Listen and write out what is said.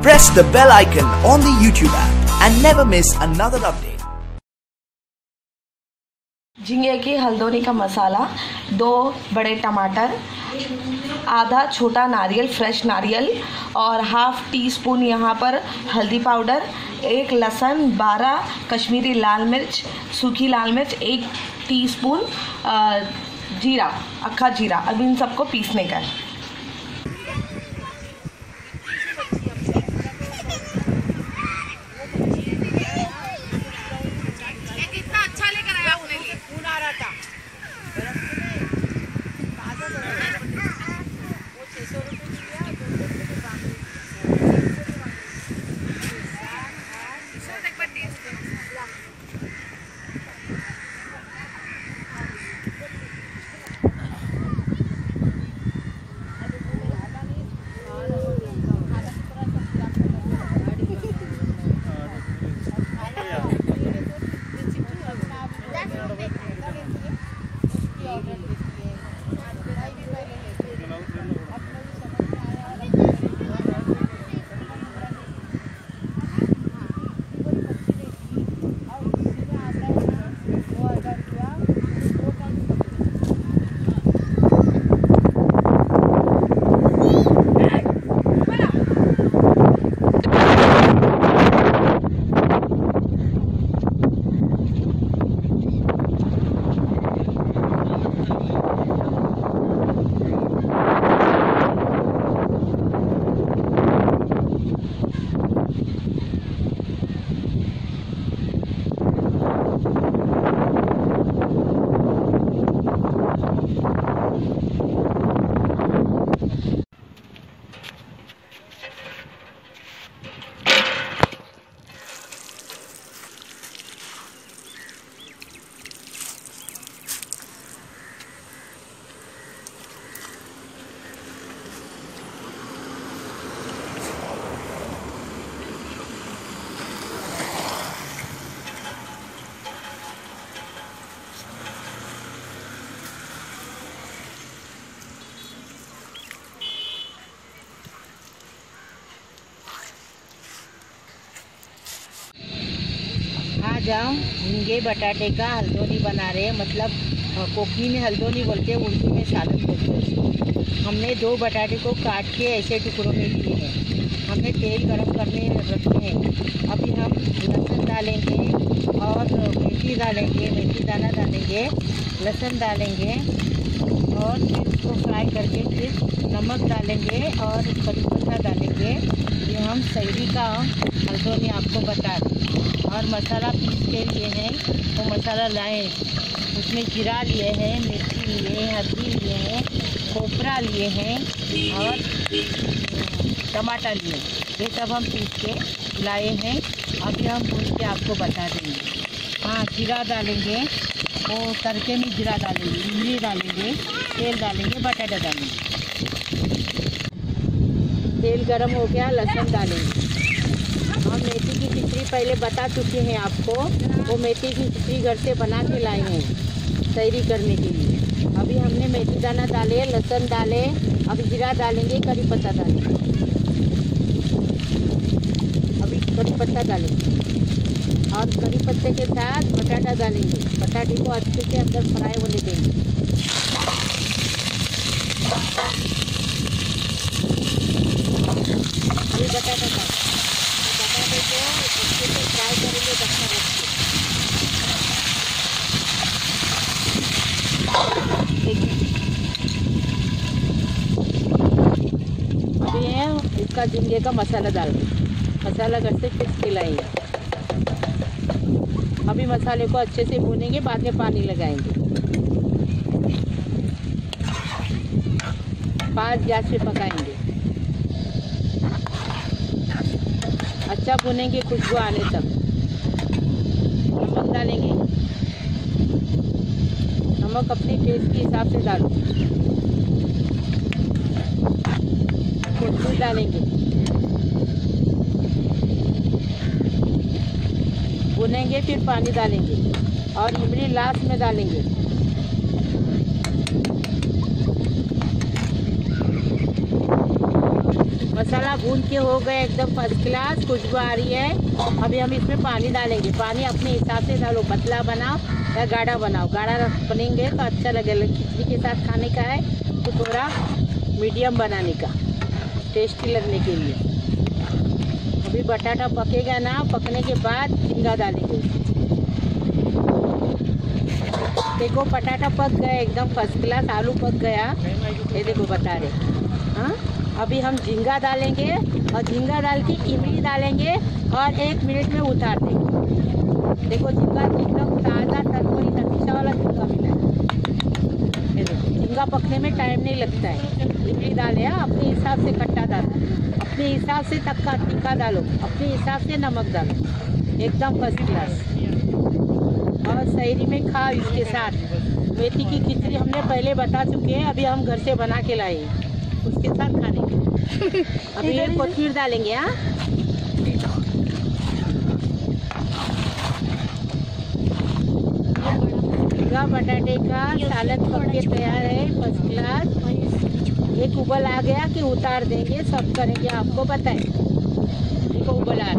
Press the bell icon on the YouTube app and never miss another update. झींगे की हल्दोनी का मसाला, 2 बड़े टमाटर, आधा छोटा नारियल, फ्रेश नारियल और हाफ टी स्पून यहाँ पर हल्दी पाउडर, 1 लहसुन, 12 कश्मीरी लाल मिर्च, सूखी लाल मिर्च, 1 टीस्पून जीरा, अक्खा जीरा। अब इन सबको पीसने का है। जाओ झींगे बटाटे का हल्दोनी बना रहे हैं, मतलब कोकनी में हल्दोनी बोलते हैं, उर्दू में सालन बोलते हैं। हमने 2 बटाटे को काट के ऐसे टुकड़ों में लिए हैं। हमने तेल गरम करने रखे हैं। अभी हम लहसुन डालेंगे और मेथी डालेंगे, मेथी दाना डालेंगे, लहसुन डालेंगे और फिर उसको फ्राई करके फिर नमक डालेंगे और करी पत्ता डालेंगे। ये हम सैरी का हल्दोनी आपको बता दें। और मसाला पीस के लिए हैं तो मसाला लाएँ, उसमें जीरा लिए हैं, मिर्ची लिए हैं, हल्दी लिए हैं, खोपरा लिए हैं और टमाटर लिए। ये सब हम पीस के लाए हैं। अभी हम भून के आपको बता देंगे। हाँ, जीरा डालेंगे, वो तड़के में जीरा डालेंगे, इमली डालेंगे, तेल डालेंगे, बटाटा डालेंगे। तेल गरम हो गया, लहसुन डालेंगे। हम मेथी की खिचड़ी पहले बता चुके हैं आपको, वो मेथी की खिचड़ी घर से बना के लाए हैं सैरी करने के लिए। अभी हमने मेथी दाना डाले, लहसुन डाले, अभी जीरा डालेंगे, करी पत्ता डालेंगे। अभी करी पत्ता डालेंगे और करी पत्ते के साथ बटाटा डालेंगे। बटाटे को अच्छे से अंदर फ्राई होने देंगे। अभी बटाटा डाल, बटाटे को अच्छे से फ्राई करेंगे, ढक्कन रख के। अभी है इसका झींगे का मसाला डाल दें। मसाला घर से पीस के लाएंगे। अभी मसाले को अच्छे से भूनेंगे, बाद में पानी लगाएंगे। 5 गैस पे पकाएंगे। अच्छा भुनेंगे खुशबू आने तक। नमक डालेंगे, नमक अपने टेस्ट के हिसाब से डालो। कोथिंबीर डालेंगे, भुनेंगे, फिर पानी डालेंगे और इमली लास्ट में डालेंगे। मसाला मसाला भून के हो गए एकदम फर्स्ट क्लास, खुशबू आ रही है। अभी हम इसमें पानी डालेंगे। पानी अपने हिसाब से डालो, पतला बनाओ या गाढ़ा बनाओ। गाढ़ा बनेंगे तो अच्छा लगेगा, खिचड़ी के साथ खाने का है तो थोड़ा मीडियम बनाने का, टेस्टी लगने के लिए। अभी बटाटा पकेगा ना, पकने के बाद झींगा डालेंगे। देखो बटाटा पक गया एकदम फर्स्ट क्लास, आलू पक गया, ये देखो बता रहे। हाँ, अभी हम झींगा डालेंगे और झींगा डाल के इमली डालेंगे और 1 मिनट में उतार देंगे। देखो झींगा एकदम ताज़ा टटपटी नतीजा वाला झींगा मिला है। ये देखो झींगा पकने में टाइम नहीं लगता है। इमली डाले, अपने हिसाब से खट्टा डालो, अपने हिसाब से तीखा डालो, अपने हिसाब से नमक डालो, एकदम फर्स्ट क्लास। और शहरी में खाओ इसके साथ। मेथी की खिचड़ी हमने पहले बता चुके हैं, अभी हम घर से बना के लाए हैं, उसके साथ खाने के। अभी ये कोथिंबीर डालेंगे। हाँ, बटाटे का सालन पक के तैयार है फर्स्ट क्लास। एक उबल आ गया कि उतार देंगे, सब करेंगे, आपको बताएं। देखो उबल आ रहा है।